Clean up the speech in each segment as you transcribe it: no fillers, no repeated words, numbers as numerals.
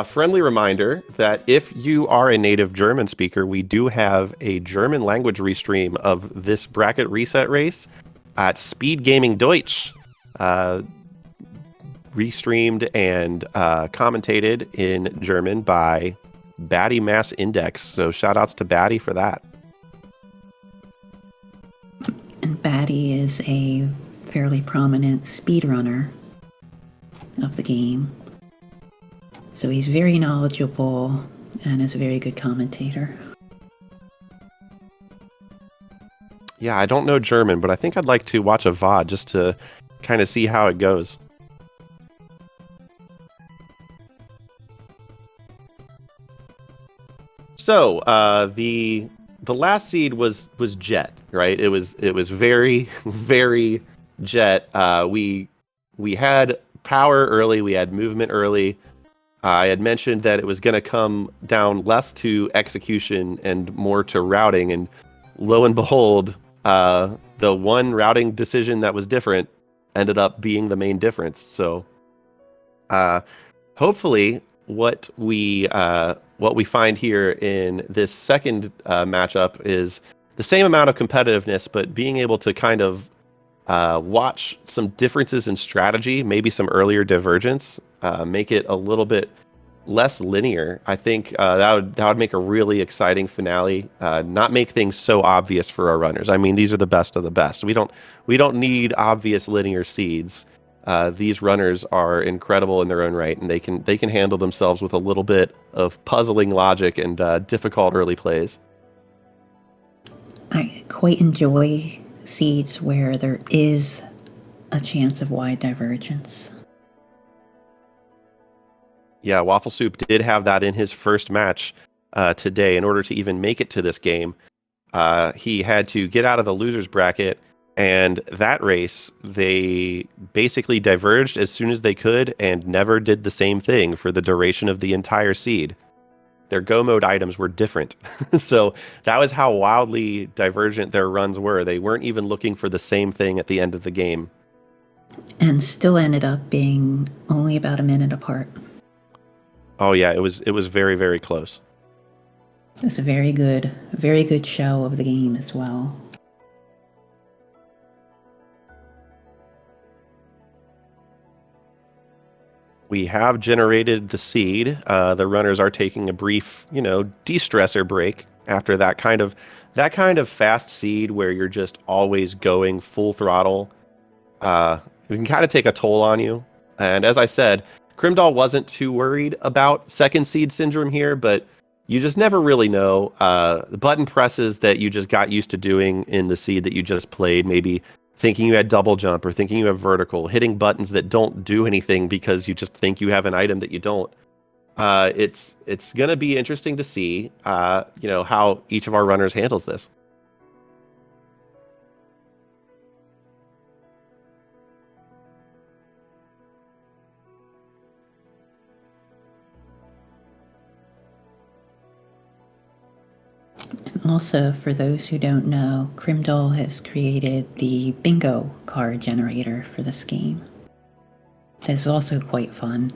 Friendly reminder that if you are a native German speaker, we do have a German language restream of this bracket reset race at SpeedGaming Deutsch. Restreamed and commentated in German by Batty Mass Index. So shout outs to Batty for that. And Batty is a fairly prominent speedrunner of the game. So he's very knowledgeable and is a very good commentator. Yeah, I don't know German, but I think I'd like to watch a VOD just to kind of see how it goes. So the last seed was Jet, right? It was very very Jet. We had power early, we had movement early. I had mentioned that it was going to come down less to execution and more to routing, and lo and behold, the one routing decision that was different ended up being the main difference. So hopefully what we find here in this second matchup is the same amount of competitiveness, but being able to kind of watch some differences in strategy, maybe some earlier divergence, make it a little bit less linear. I think that would make a really exciting finale. Not make things so obvious for our runners. I mean, these are the best of the best. We don't need obvious linear seeds. These runners are incredible in their own right, and they can handle themselves with a little bit of puzzling logic and difficult early plays. I quite enjoy seeds where there is a chance of wide divergence. Yeah, wafflesoup did have that in his first match today. In order to even make it to this game, he had to get out of the loser's bracket, and that race, they basically diverged as soon as they could and never did the same thing for the duration of the entire seed. Their go mode items were different. So that was how wildly divergent their runs were. They weren't even looking for the same thing at the end of the game. And still ended up being only about a minute apart. Oh yeah, it was very, very close. It was a very good show of the game as well. We have generated the seed. The runners are taking a brief, de-stressor break after that kind of fast seed where you're just always going full throttle. It can kind of take a toll on you. And as I said, Crimdahl wasn't too worried about second seed syndrome here, but you just never really know. The button presses that you just got used to doing in the seed that you just played, maybe thinking you had double jump or thinking you have vertical, hitting buttons that don't do anything because you just think you have an item that you don't. It's going to be interesting to see, how each of our runners handles this. Also, for those who don't know, Crimdahl has created the bingo card generator for this game. That's also quite fun.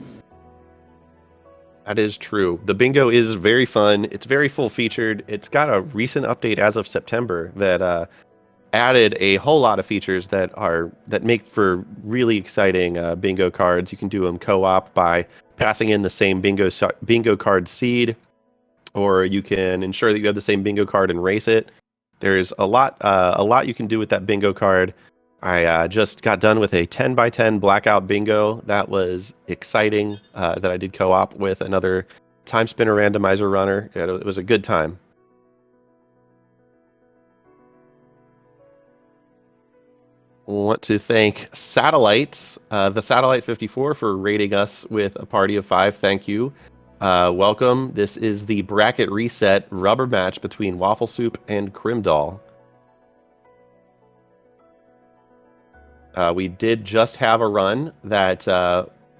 That is true. The bingo is very fun. It's very full-featured. It's got a recent update as of September that added a whole lot of features that make for really exciting bingo cards. You can do them co-op by passing in the same bingo card seed, or you can ensure that you have the same bingo card and race it. There's a lot you can do with that bingo card. I just got done with a 10x10 blackout bingo. That was exciting, that I did co-op with another Timespinner Randomizer runner. It was a good time. Want to thank Satellites, the Satellite 54, for rating us with a party of 5. Thank you. Welcome. This is the bracket reset rubber match between wafflesoup and Crimdahl. We did just have a run that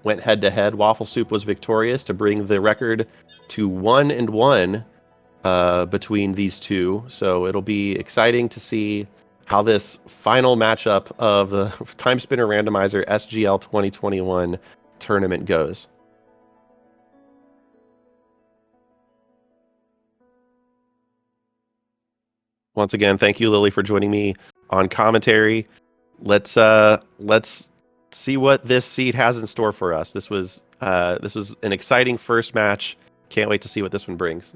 went head-to-head. wafflesoup was victorious to bring the record to 1-1 between these two. So it'll be exciting to see how this final matchup of the Timespinner Randomizer SGL 2021 tournament goes. Once again, thank you, Lily, for joining me on commentary. Let's see what this seed has in store for us. This was an exciting first match. Can't wait to see what this one brings.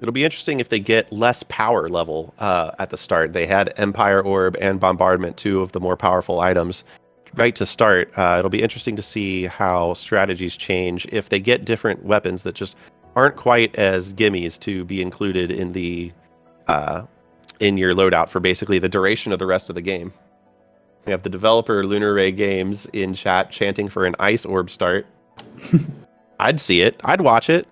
It'll be interesting if they get less power level at the start. They had Empire Orb and Bombardment, two of the more powerful items, right to start. It'll be interesting to see how strategies change if they get different weapons that just aren't quite as gimmies to be included in the in your loadout for basically the duration of the rest of the game. We have the developer Lunar Ray Games in chat chanting for an Ice Orb start. I'd see it. I'd watch it.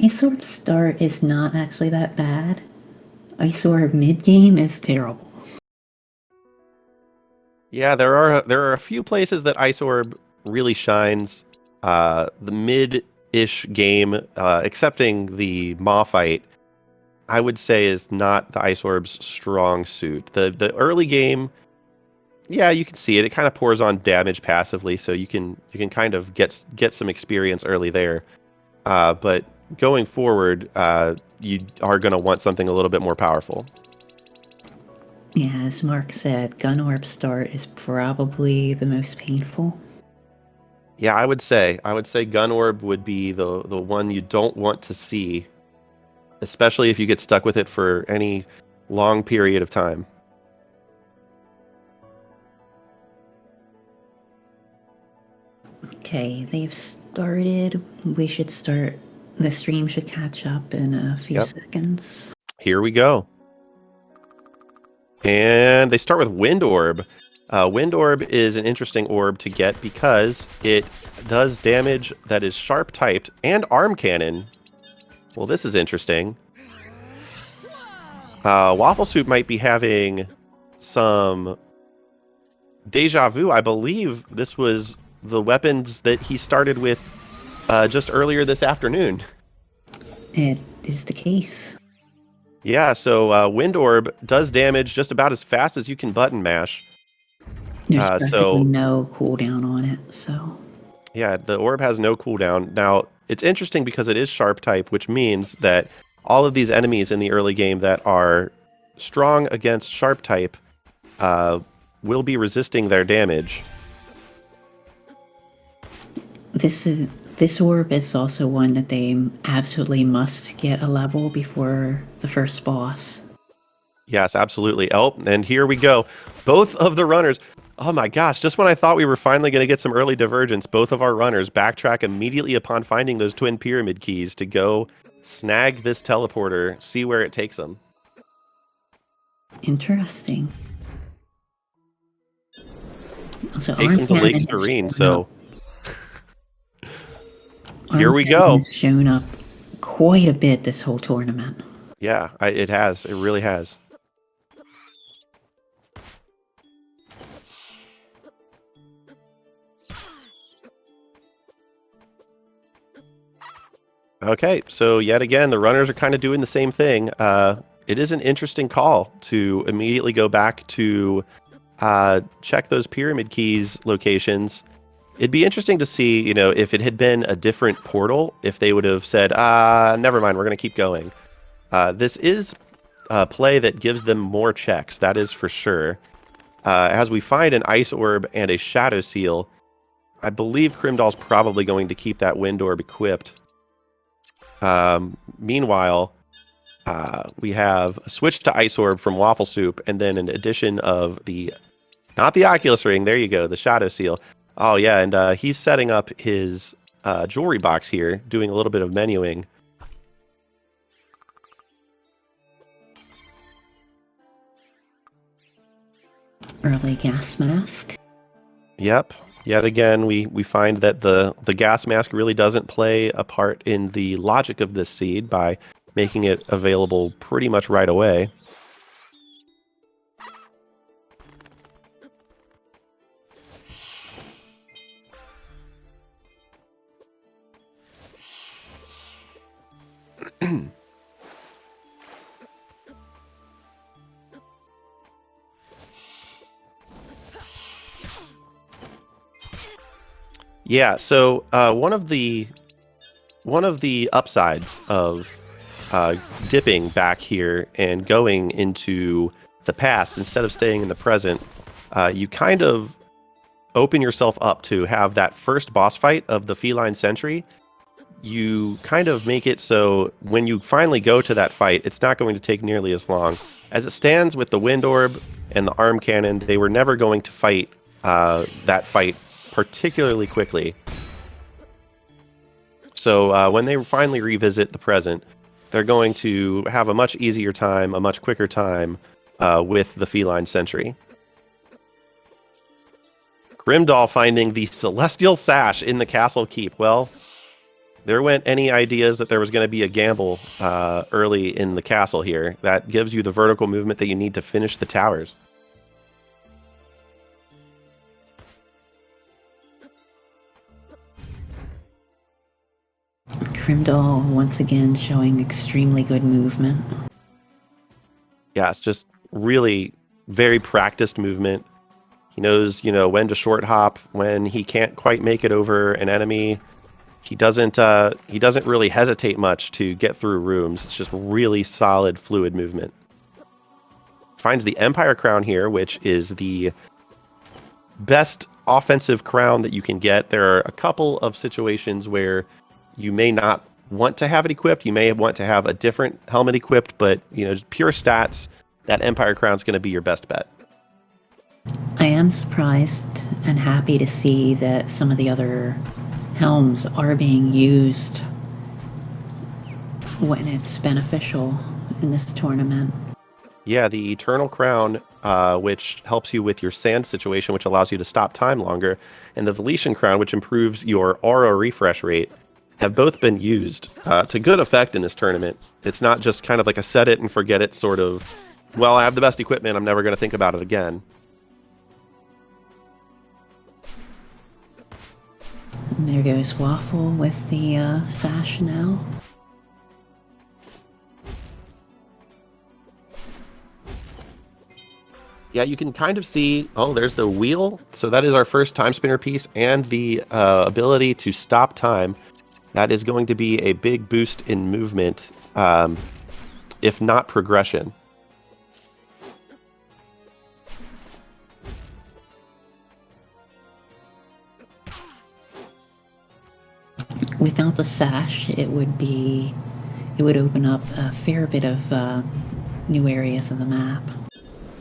Ice Orb start is not actually that bad. Ice Orb mid-game is terrible. Yeah, there are a few places that Ice Orb really shines. The mid-ish game, excepting the Maw fight, I would say is not the Ice Orb's strong suit. The early game, yeah, you can see it. It kind of pours on damage passively, so you can kind of get some experience early there. But going forward, you are going to want something a little bit more powerful. Yeah, as Mark said, Gun Orb start is probably the most painful. Yeah, I would say Gun Orb would be the one you don't want to see, especially if you get stuck with it for any long period of time. Okay, they've started. We should start. The stream should catch up in a few seconds. Here we go. And they start with Wind Orb. Wind Orb is an interesting orb to get because it does damage that is sharp typed and arm cannon. Well, this is interesting. Wafflesoup might be having some deja vu. I believe this was the weapons that he started with just earlier this afternoon. It is the case. Yeah, so Wind Orb does damage just about as fast as you can button mash. There's practically no cooldown on it, so... Yeah, the orb has no cooldown. Now, it's interesting because it is sharp type, which means that all of these enemies in the early game that are strong against sharp type will be resisting their damage. This orb is also one that they absolutely must get a level before the first boss. Yes, absolutely. Oh, and here we go. Both of the runners. Oh my gosh, just when I thought we were finally going to get some early divergence, both of our runners backtrack immediately upon finding those twin pyramid keys to go snag this teleporter, see where it takes them. Interesting. So takes them to Lake Serene, so... Here we go. It's shown up quite a bit this whole tournament. Yeah, it has. It really has. Okay, so yet again, the runners are kind of doing the same thing. It is an interesting call to immediately go back to check those pyramid keys locations. It'd be interesting to see, you know, if it had been a different portal, if they would have said, never mind, we're going to keep going. This is a play that gives them more checks, that is for sure. As we find an Ice Orb and a Shadow Seal, I believe Crimdahl's probably going to keep that Wind Orb equipped. Meanwhile, we have a switch to Ice Orb from Wafflesoup, and then an addition of not the Oculus Ring, there you go, the Shadow Seal. Oh yeah, and he's setting up his jewelry box here, doing a little bit of menuing. Early gas mask. Yep. Yet again, we find that the gas mask really doesn't play a part in the logic of this seed by making it available pretty much right away. Yeah, so one of the upsides of dipping back here and going into the past instead of staying in the present, you kind of open yourself up to have that first boss fight of the feline sentry. You kind of make it so when you finally go to that fight, it's not going to take nearly as long. As it stands with the wind orb and the arm cannon, they were never going to fight that fight particularly quickly. So when they finally revisit the present, they're going to have a much easier time, a much quicker time with the feline sentry. Crimdahl finding the celestial sash in the castle keep. Well, there went any ideas that there was going to be a gamble early in the castle here. That gives you the vertical movement that you need to finish the towers. Crimdahl once again showing extremely good movement. Yeah, it's just really very practiced movement. He knows, when to short hop, when he can't quite make it over an enemy. He doesn't really hesitate much to get through rooms. It's just really solid, fluid movement. Finds the Empire Crown here, which is the best offensive crown that you can get. There are a couple of situations where you may not want to have it equipped. You may want to have a different helmet equipped, but just pure stats, that Empire Crown is going to be your best bet. I am surprised and happy to see that some of the other helms are being used when it's beneficial in this tournament. Yeah, the Eternal Crown, which helps you with your sand situation, which allows you to stop time longer, and the Valetian Crown, which improves your aura refresh rate, have both been used to good effect in this tournament. It's not just kind of like a set it and forget it sort of, well, I have the best equipment, I'm never going to think about it again. And there goes Waffle with the sash now. Yeah, you can kind of see, there's the wheel. So that is our first time spinner piece, and the ability to stop time. That is going to be a big boost in movement, if not progression. Without the sash, it would open up a fair bit of new areas of the map.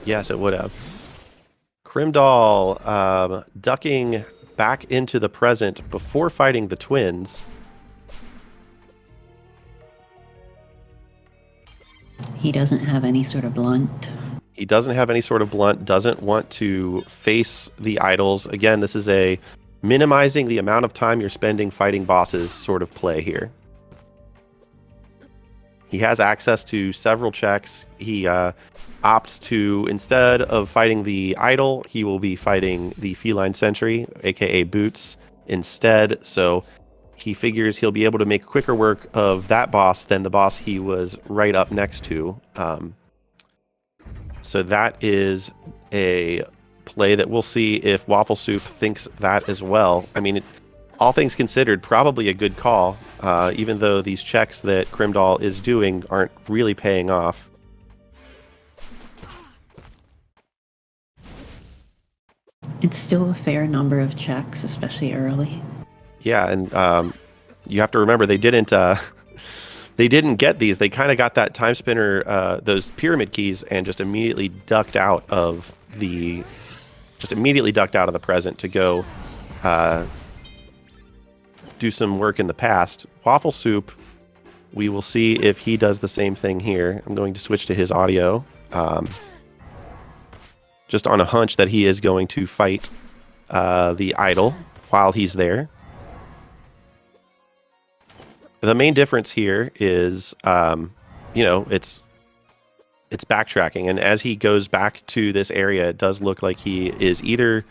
Yes, it would have. Crimdahl ducking back into the present before fighting the twins. He doesn't have any sort of blunt. He doesn't have any sort of blunt, doesn't want to face the idols. Again, this is a minimizing the amount of time you're spending fighting bosses sort of play here. He has access to several checks. He opts to, instead of fighting the idol, he will be fighting the feline sentry, aka Boots, instead. So he figures he'll be able to make quicker work of that boss than the boss he was right up next to. So that is a play that we'll see if wafflesoup thinks that as well. I mean, all things considered, probably a good call, even though these checks that Crimdahl is doing aren't really paying off. It's still a fair number of checks, especially early. Yeah, and you have to remember they didn't get these. They kind of got that time spinner, those pyramid keys, and just immediately ducked out of the present to go do some work in the past. Wafflesoup, we will see if he does the same thing here. I'm going to switch to his audio, just on a hunch that he is going to fight the idol while he's there. The main difference here is, it's backtracking, and as he goes back to this area, it does look like he is either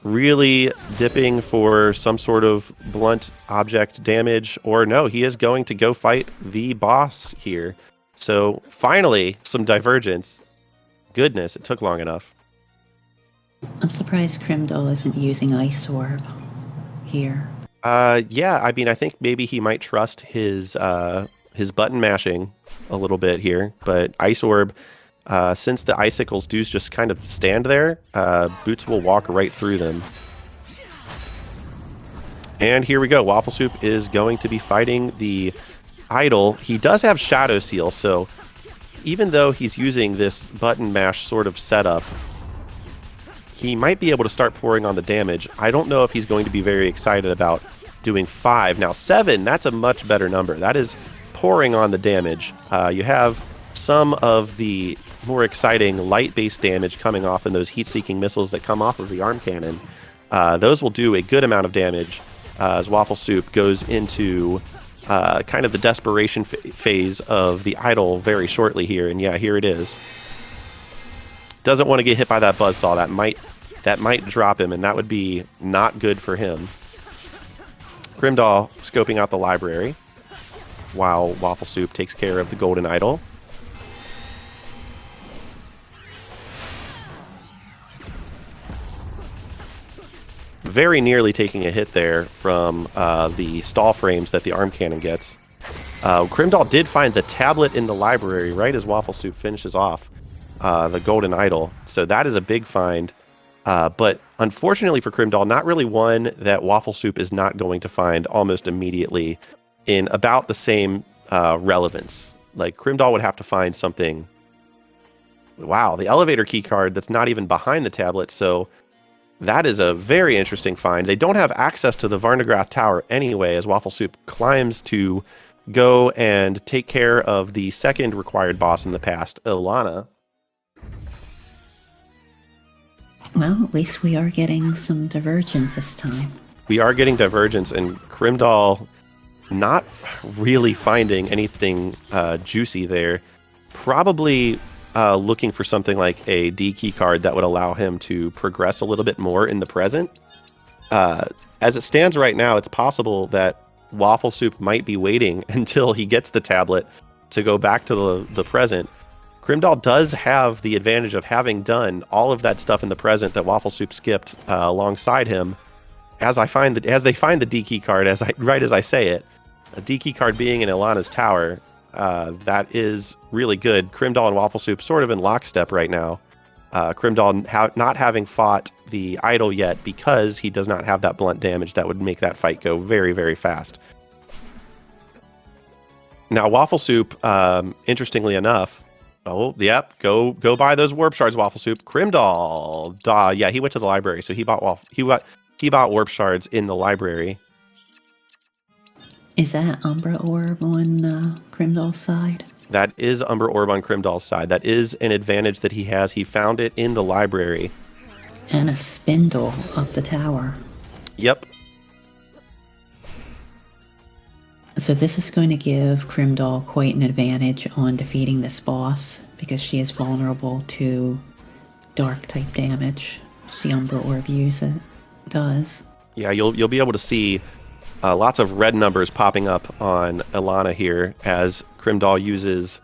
really dipping for some sort of blunt object damage, or no, he is going to go fight the boss here. So finally, some divergence. Goodness, it took long enough. I'm surprised Crimdahl isn't using Ice Orb here. Yeah, I mean, I think maybe he might trust his button mashing a little bit here, but Ice Orb, since the icicles do just kind of stand there, Boots will walk right through them. And here we go. Waffle Soup is going to be fighting the idol. He does have Shadow Seal, so even though he's using this button mash sort of setup, he might be able to start pouring on the damage. I don't know if he's going to be very excited about doing 5. Now 7, that's a much better number. That is pouring on the damage. You have some of the more exciting light-based damage coming off in those heat-seeking missiles that come off of the arm cannon. Those will do a good amount of damage as Waffle Soup goes into kind of the desperation phase of the idol very shortly here. And yeah, here it is. Doesn't want to get hit by that buzzsaw. That might drop him, and that would be not good for him. Crimdahl scoping out the library while Waffle Soup takes care of the golden idol. Very nearly taking a hit there from the stall frames that the arm cannon gets. Crimdahl did find the tablet in the library right as Waffle Soup finishes off the golden idol. So that is a big find. But unfortunately for Crimdahl, not really one that Waffle Soup is not going to find almost immediately in about the same relevance. Like, Crimdahl would have to find something... Wow, the elevator key card that's not even behind the tablet, so that is a very interesting find. They don't have access to the Varnagrath Tower anyway, as Waffle Soup climbs to go and take care of the second required boss in the past, Ilana. Well, at least we are getting some divergence this time. We are getting divergence, and Crimdahl not really finding anything juicy there. Probably looking for something like a D key card that would allow him to progress a little bit more in the present. As it stands right now, it's possible that Waffle Soup might be waiting until he gets the tablet to go back to the present. Crimdahl does have the advantage of having done all of that stuff in the present that Waffle Soup skipped alongside him. As they find the D key card, right as I say it, a D key card being in Ilana's tower, that is really good. Crimdahl and Waffle Soup sort of in lockstep right now. Crimdahl not having fought the idol yet because he does not have that blunt damage that would make that fight go very, very fast. Now, Waffle Soup, interestingly enough, oh, yep, go buy those warp shards, Waffle Soup. Crimdahl, yeah, he went to the library, so he bought warp shards in the library. Is that Umbra Orb on Crimdahl's side? That is Umbra Orb on Crimdahl's side. That is an advantage that he has. He found it in the library. And a spindle up the tower. Yep. So this is going to give Crimdahl quite an advantage on defeating this boss, because she is vulnerable to dark type damage. The Umbra Orb does. Yeah, you'll be able to see lots of red numbers popping up on Ilana here as Crimdahl uses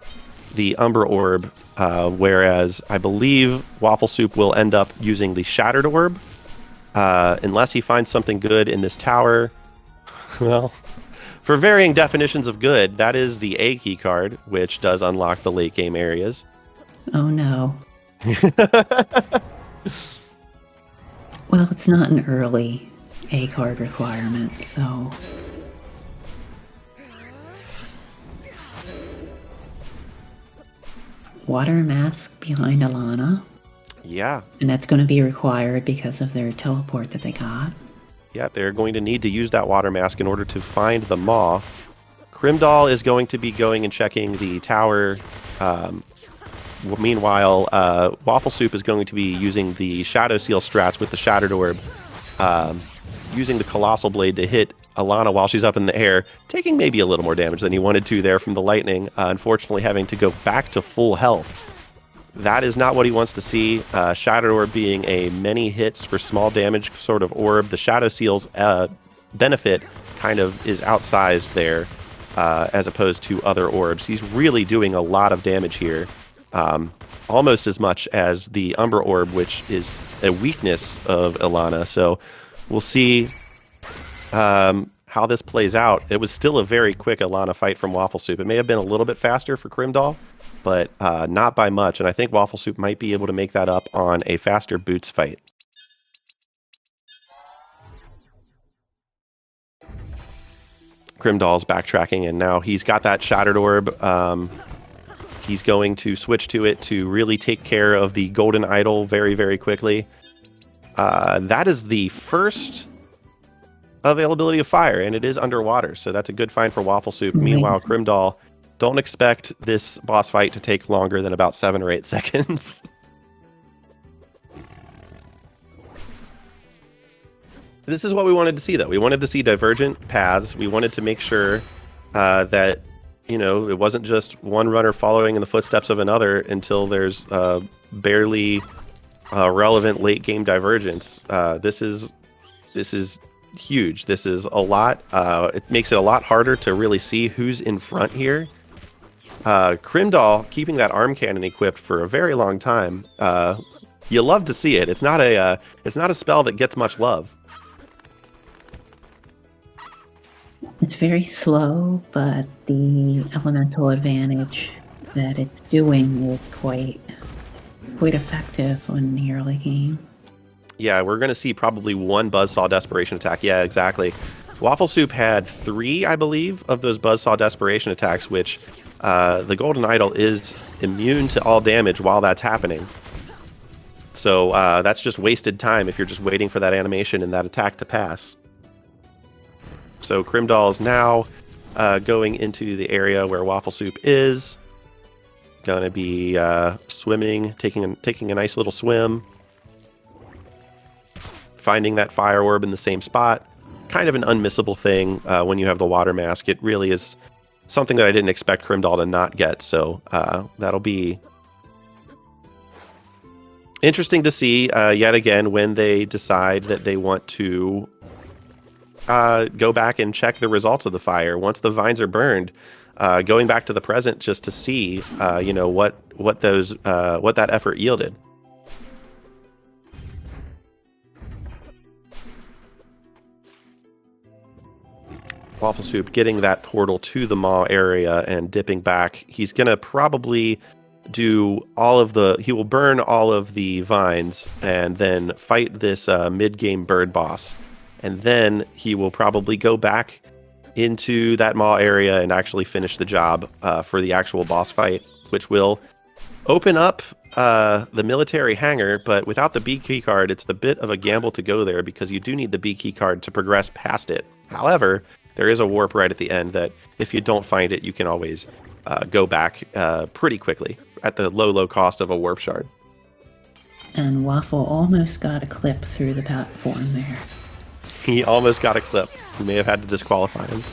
the Umbra Orb, whereas I believe Waffle Soup will end up using the Shattered Orb, unless he finds something good in this tower. Well, for varying definitions of good, that is the A key card, which does unlock the late game areas. Oh no. Well, it's not an early A card requirement, so... Water Mask behind Ilana. Yeah. And that's going to be required because of their teleport that they got. Yeah, they're going to need to use that Water Mask in order to find the Maw. Crimdahl is going to be going and checking the tower. Meanwhile, Waffle Soup is going to be using the Shadow Seal strats with the Shattered Orb, using the Colossal Blade to hit Ilana while she's up in the air, taking maybe a little more damage than he wanted to there from the lightning, unfortunately having to go back to full health. That is not what he wants to see. Shattered Orb being a many hits for small damage sort of orb. The Shadow Seal's benefit kind of is outsized there, as opposed to other orbs. He's really doing a lot of damage here. almost as much as the Umbra Orb, which is a weakness of Ilana. So we'll see how this plays out. It was still a very quick Ilana fight from wafflesoup. It may have been a little bit faster for Crimdahl, but not by much. And I think wafflesoup might be able to make that up on a faster boots fight. Crimdahl's backtracking, and now he's got that Shattered Orb. He's going to switch to it to really take care of the Golden Idol very, very quickly. That is the first availability of fire, and it is underwater, so that's a good find for wafflesoup. Meanwhile, Crimdahl, don't expect this boss fight to take longer than about 7 or 8 seconds. This is what we wanted to see, though. We wanted to see divergent paths. We wanted to make sure that, you know, it wasn't just one runner following in the footsteps of another until there's barely relevant late game divergence. This is huge. This is a lot. It makes it a lot harder to really see who's in front here. Crimdahl keeping that arm cannon equipped for a very long time. You love to see it. It's not a spell that gets much love. It's very slow, but the elemental advantage that it's doing is quite effective in the early game. Yeah, we're going to see probably one Buzzsaw Desperation attack. Yeah, exactly. wafflesoup had 3, I believe, of those Buzzsaw Desperation attacks, which the Golden Idol is immune to all damage while that's happening. So that's just wasted time if you're just waiting for that animation and that attack to pass. So Crimdahl is now going into the area where wafflesoup is. Going to be swimming, taking a nice little swim. Finding that fire orb in the same spot. Kind of an unmissable thing when you have the water mask. It really is something that I didn't expect Crimdahl to not get. So that'll be interesting to see yet again when they decide that they want to go back and check the results of the fire. Once the vines are burned, going back to the present just to see you know, what that effort yielded. wafflesoup getting that portal to the maw area and dipping back. He's gonna probably do he will burn all of the vines and then fight this mid-game bird boss. And then he will probably go back into that maw area and actually finish the job for the actual boss fight, which will open up the military hangar. But without the B key card, it's a bit of a gamble to go there because you do need the B key card to progress past it. However, there is a warp right at the end that if you don't find it, you can always go back pretty quickly at the low cost of a warp shard. And Waffle almost got a clip through the platform there. He almost got a clip. You may have had to disqualify him.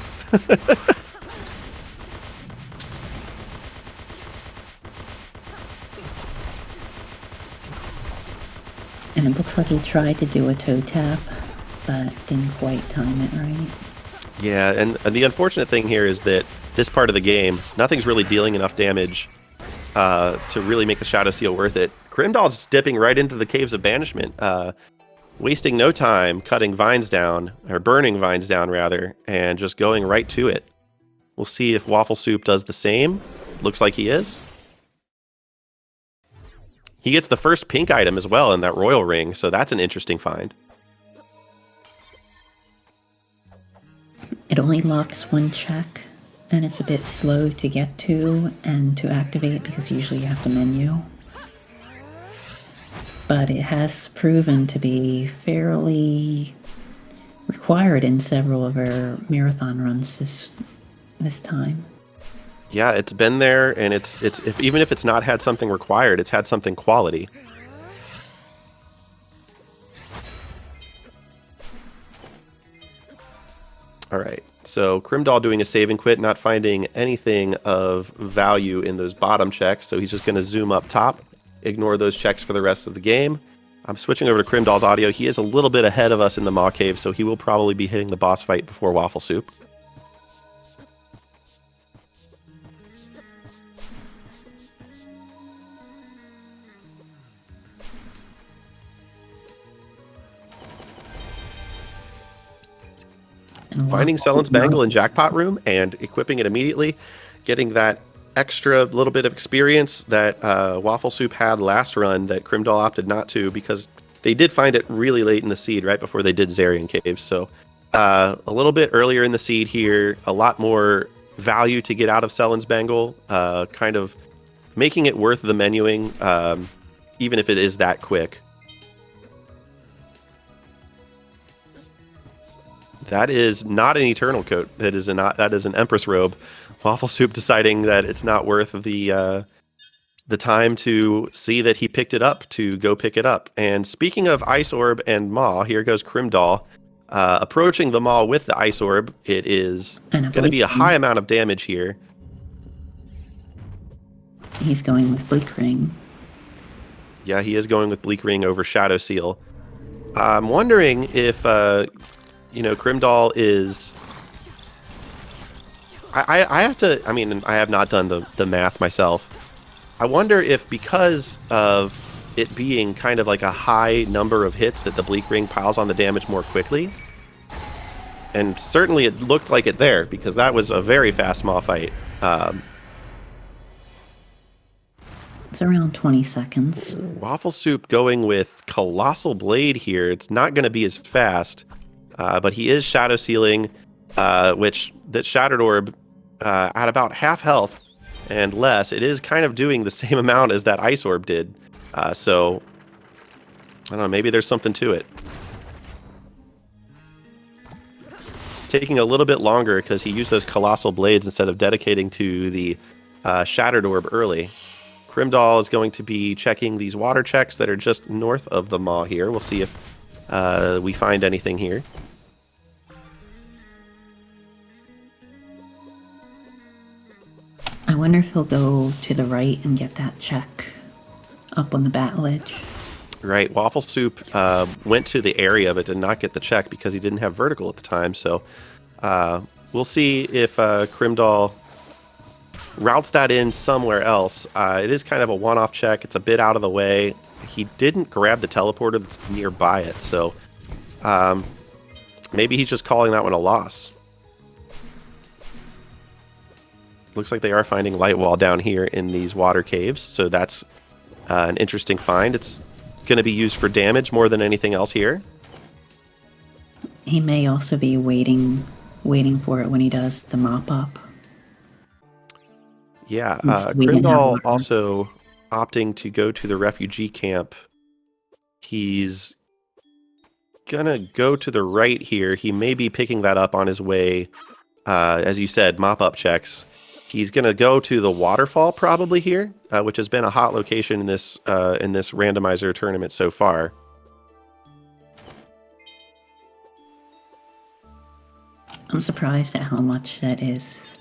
And it looks like he tried to do a toe tap, but didn't quite time it right. Yeah, and the unfortunate thing here is that this part of the game, nothing's really dealing enough damage to really make the Shadow Seal worth it. Crimdahl's dipping right into the Caves of Banishment, wasting no time cutting vines down, or burning vines down rather, and just going right to it. We'll see if wafflesoup does the same. Looks like he is. He gets the first pink item as well in that royal ring, so that's an interesting find. It only locks one check, and it's a bit slow to get to and to activate because usually you have to menu. But it has proven to be fairly required in several of our marathon runs this time. Yeah, it's been there, and even if it's not had something required, it's had something quality. All right, so Crimdahl doing a save and quit, not finding anything of value in those bottom checks, so he's just going to zoom up top, ignore those checks for the rest of the game. I'm switching over to Crimdahl's audio. He is a little bit ahead of us in the Maw Cave, so he will probably be hitting the boss fight before wafflesoup. finding Sellen's Bangle in Jackpot Room and equipping it immediately, getting that extra little bit of experience that Waffle Soup had last run that Crimdahl opted not to because they did find it really late in the seed, right before they did Zarian Caves. So a little bit earlier in the seed here, a lot more value to get out of Sellen's Bangle, kind of making it worth the menuing, even if it is that quick. That is not an Eternal Coat. That is an Empress Robe. Waffle Soup deciding that it's not worth the time to see that he picked it up to go pick it up. And speaking of Ice Orb and Maw, here goes Crimdahl. Approaching the Maw with the Ice Orb, it is going to be a high amount of damage here. He's going with Bleak Ring. Yeah, he is going with Bleak Ring over Shadow Seal. I'm wondering if, Crimdahl is... I have to... I mean, I have not done the math myself. I wonder if because of it being kind of like a high number of hits that the Bleak Ring piles on the damage more quickly. And certainly it looked like it there, because that was a very fast Maw fight. It's around 20 seconds. Waffle Soup going with Colossal Blade here. It's not going to be as fast, but he is Shadow Sealing, which that Shattered Orb at about half health and less. It is kind of doing the same amount as that Ice Orb did. So, I don't know, maybe there's something to it. Taking a little bit longer because he used those Colossal Blades instead of dedicating to the Shattered Orb early. Crimdahl is going to be checking these water checks that are just north of the Maw here. We'll see if we find anything here. I wonder if he'll go to the right and get that check up on the bat ledge. Right, Waffle Soup went to the area but did not get the check because he didn't have vertical at the time. So we'll see if Crimdahl routes that in somewhere else. It is kind of a one-off check. It's a bit out of the way. He didn't grab the teleporter that's nearby it, so maybe he's just calling that one a loss. Looks like they are finding light wall down here in these water caves, so that's an interesting find. It's going to be used for damage more than anything else here. He may also be waiting for it when he does the mop-up. Yeah, Crimdahl also opting to go to the refugee camp. He's gonna go to the right here. He may be picking that up on his way, as you said, mop-up checks. He's gonna go to the waterfall probably here, which has been a hot location in this randomizer tournament so far. I'm surprised at how much that is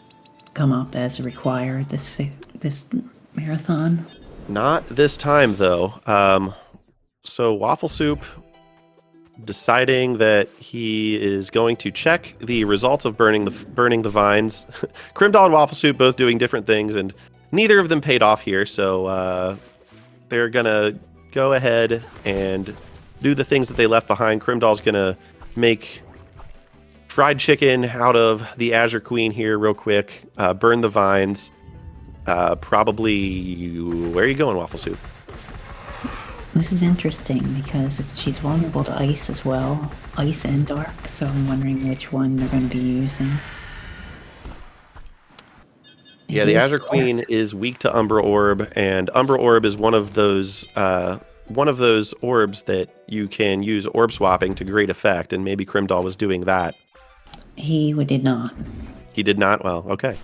come up as required this marathon. Not this time though. So Waffle Soup deciding that he is going to check the results of burning the vines. Crimdahl and Waffle Soup both doing different things, and neither of them paid off here. So they're gonna go ahead and do the things that they left behind. Crimdahl's gonna make fried chicken out of the Azure Queen here real quick. Burn the vines. Probably... Where are you going, Waffle Soup? This is interesting because she's vulnerable to ice as well. Ice and dark, so I'm wondering which one they're going to be using. Yeah, the Azure Queen is weak to Umbra Orb, and Umbra Orb is one of those orbs that you can use orb swapping to great effect, and maybe Crimdahl was doing that. He did not. He did not? Well, okay.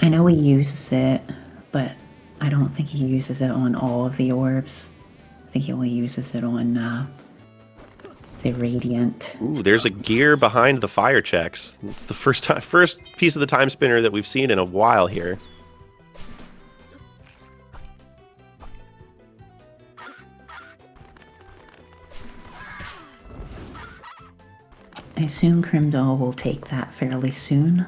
I know he uses it, but I don't think he uses it on all of the orbs. I think he only uses it on, say, Radiant. Ooh, there's a gear behind the fire checks. It's the first piece of the time spinner that we've seen in a while here. I assume Crimdahl will take that fairly soon.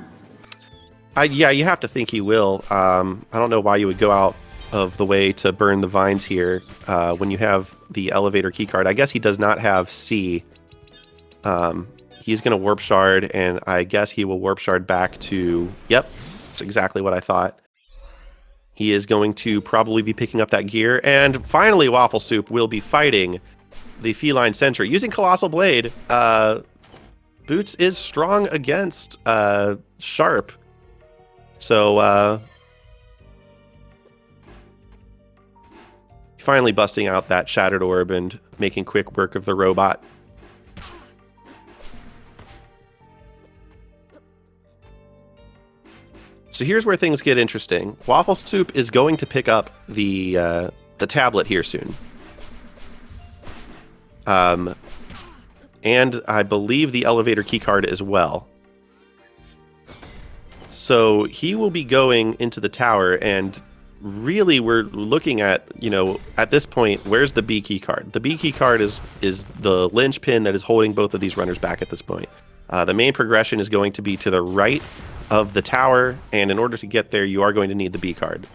Yeah, you have to think he will. I don't know why you would go out of the way to burn the vines here when you have the elevator keycard. I guess he does not have C. He's going to warp shard, and I guess he will warp shard back to... Yep, that's exactly what I thought. He is going to probably be picking up that gear, and finally Waffle Soup will be fighting the Feline Sentry. Using Colossal Blade, Boots is strong against Sharp. So, finally busting out that Shattered Orb and making quick work of the robot. So here's where things get interesting. Waffle Soup is going to pick up the tablet here soon. And I believe the elevator keycard as well. So he will be going into the tower, and really we're looking at, you know, at this point, where's the B keycard? The B keycard is the linchpin that is holding both of these runners back at this point. The main progression is going to be to the right of the tower, and in order to get there, you are going to need the B card.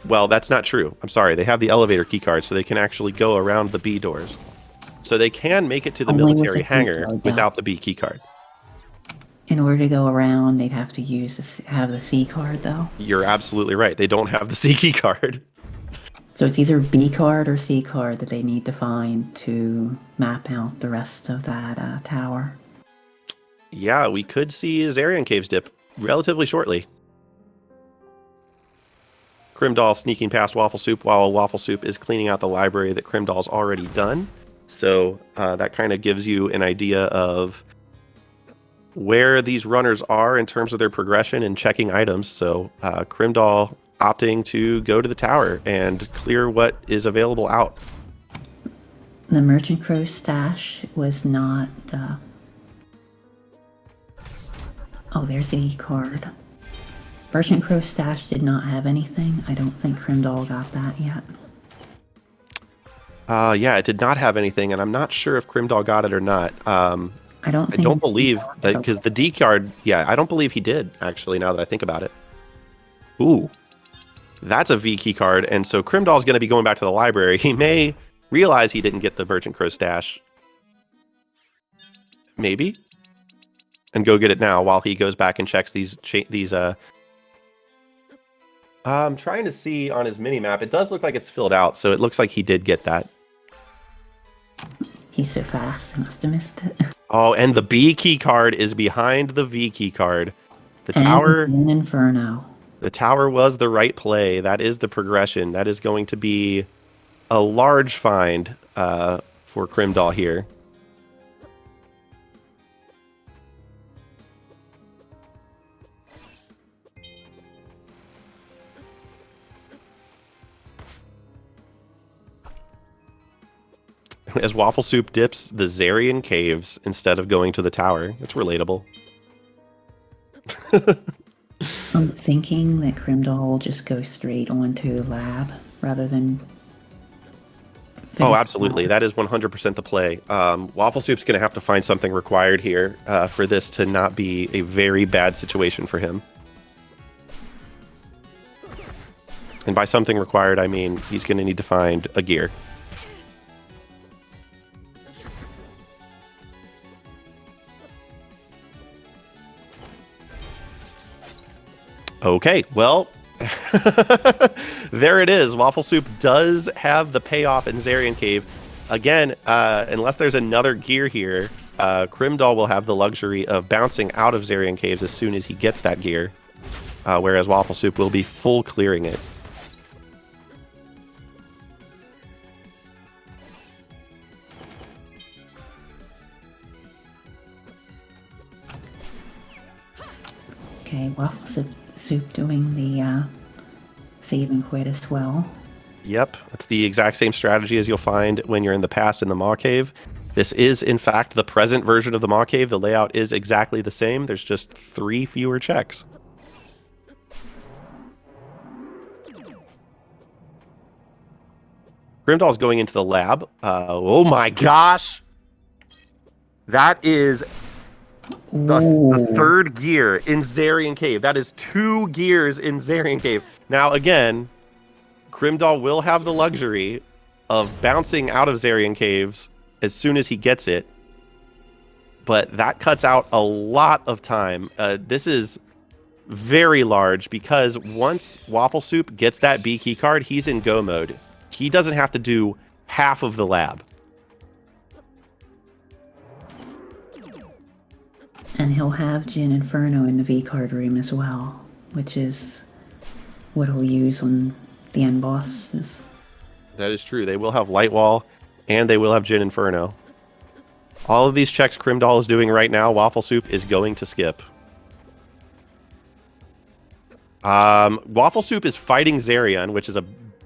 Well, that's not true. I'm sorry. They have the elevator keycard, so they can actually go around the B doors. So they can make it to the military hangar without the B keycard. In order to go around, they'd have to have the C card, though. You're absolutely right. They don't have the C keycard. So it's either B card or C card that they need to find to map out the rest of that tower. Yeah, we could see Zarian Caves dip relatively shortly. Crimdahl sneaking past Waffle Soup while Waffle Soup is cleaning out the library that Crimdahl's already done. So that kind of gives you an idea of where these runners are in terms of their progression and checking items. So Crimdahl opting to go to the tower and clear what is available out. The Merchant Crow stash was not... Oh, there's the E-card. Merchant Crow stash did not have anything. I don't think Crimdahl got that yet. Yeah, it did not have anything, and I'm not sure if Crimdahl got it or not. I don't believe that, because the D card, yeah, I don't believe he did, actually, now that I think about it. Ooh, that's a V key card, and so Crimdahl's going to be going back to the library. He may realize he didn't get the Merchant Crow stash. Maybe. And go get it now while he goes back and checks these I'm trying to see on his mini-map. It does look like it's filled out, so it looks like he did get that. He's so fast, I must have missed it. Oh, and the B key card is behind the V key card. The and tower... Inferno. The tower was the right play. That is the progression. That is going to be a large find for Crimdahl here. As Waffle Soup dips the Zarian Caves instead of going to the tower. It's relatable. I'm thinking that Crimdahl will just go straight onto lab rather than... Oh, absolutely. That is 100% the play. Waffle Soup's going to have to find something required here for this to not be a very bad situation for him. And by something required, I mean he's going to need to find a gear. Okay, well, there it is. Waffle Soup does have the payoff in Zarian Cave. Again, unless there's another gear here, Crimdahl will have the luxury of bouncing out of Zarian Caves as soon as he gets that gear, whereas Waffle Soup will be full clearing it. Okay, Waffle Soup doing the save and quit as well. Yep, it's the exact same strategy as you'll find when you're in the past in the Maw Cave. This is, in fact, the present version of the Maw Cave. The layout is exactly the same. There's just 3 fewer checks. Crimdahl's going into the lab. Oh my gosh! That is the 3rd gear in Zarian Cave. That is 2 gears in Zarian Cave. Now, again, Crimdahl will have the luxury of bouncing out of Zarian Caves as soon as he gets it, but that cuts out a lot of time. This is very large because once Waffle Soup gets that B key card, he's in go mode. He doesn't have to do half of the lab. And he'll have Jin Inferno in the V card room as well, which is what he'll use on the end bosses. That is true. They will have Light Wall, and they will have Jin Inferno. All of these checks Crimdahl is doing right now, Waffle Soup is going to skip. Waffle Soup is fighting Zarian, which is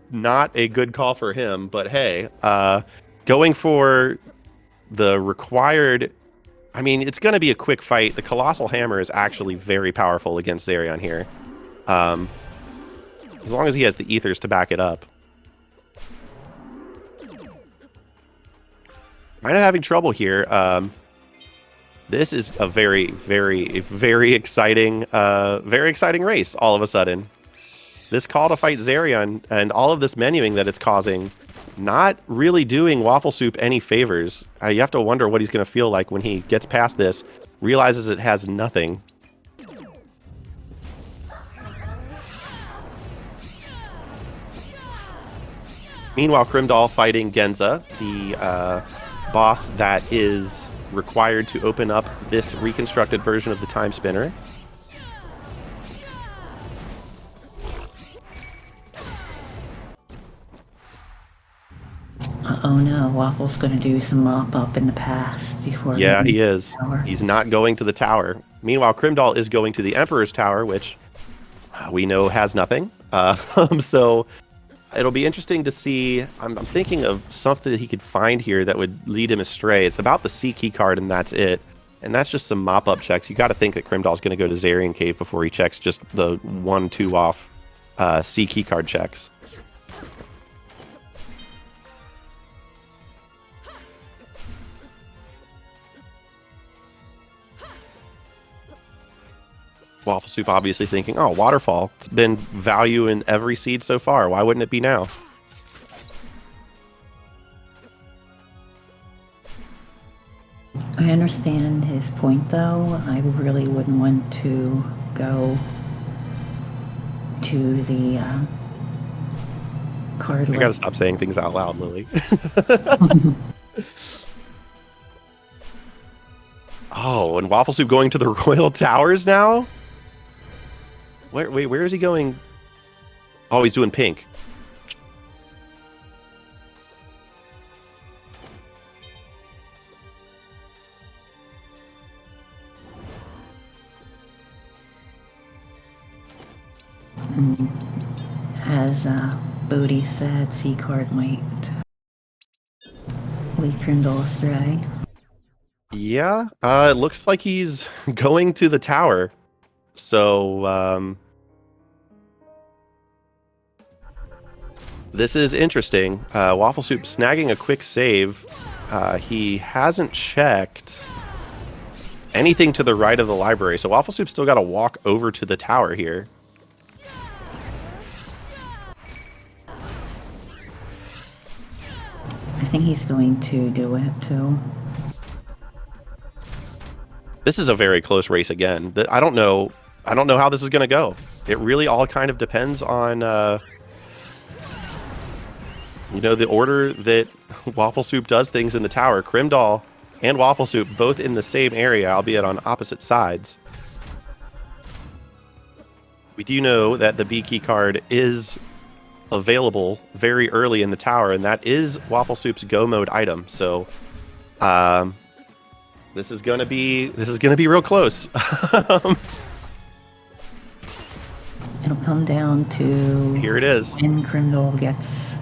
not a good call for him, but hey, going for the required... I mean, it's going to be a quick fight. The Colossal Hammer is actually very powerful against Zarian here. As long as he has the ethers to back it up. Kind of having trouble here. This is a very, very exciting race all of a sudden. This call to fight Zarian and all of this menuing that it's causing, not really doing Waffle Soup any favors. You have to wonder what he's going to feel like when he gets past this, realizes it has nothing. Meanwhile, Crimdahl fighting Genza, the boss that is required to open up this reconstructed version of the Timespinner. Oh no, Waffle's gonna do some mop-up in the past before... Yeah, he is. He's not going to the tower. Meanwhile, Crimdahl is going to the Emperor's Tower, which we know has nothing. So it'll be interesting to see. I'm thinking of something that he could find here that would lead him astray. It's about the C key card, and that's it. And that's just some mop-up checks. You got to think that Crimdahl's going to go to Zarian Cave before he checks just the 1-2 off C key card checks. Waffle Soup obviously thinking, oh, Waterfall. It's been value in every seed so far. Why wouldn't it be now? I understand his point, though. I really wouldn't want to go to the card. You gotta stop saying things out loud, Lily. Oh, and Waffle Soup going to the Royal Towers now? Wait, where is he going? Oh, he's doing pink. As Bodhi said, C card might lead Crimdahl astray. Yeah, it looks like he's going to the tower. So, this is interesting. Waffle Soup snagging a quick save. He hasn't checked anything to the right of the library, so Waffle Soup's still got to walk over to the tower here. I think he's going to do it, too. This is a very close race again. I don't know how this is going to go. It really all kind of depends on, the order that Waffle Soup does things in the tower. Crimdahl and Waffle Soup both in the same area, albeit on opposite sides. We do know that the B key card is available very early in the tower, and that is Waffle Soup's go mode item. So, this is gonna be real close. It'll come down to... Here it is. When Crimdahl gets...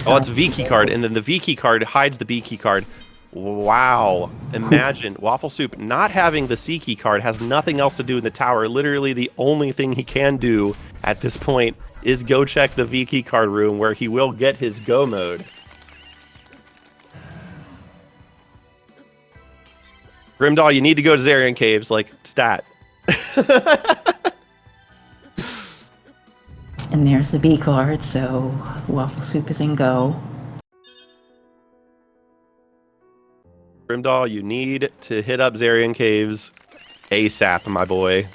Oh, it's V key card, and then the V key card hides the B key card. Wow. Imagine Waffle Soup not having the C key card, has nothing else to do in the tower. Literally the only thing he can do at this point is go check the V key card room where he will get his go mode. Crimdahl, you need to go to Zarian Caves, like, stat. And there's the B card, so Waffle Soup is in go. Crimdahl, you need to hit up Zarian Caves ASAP, my boy.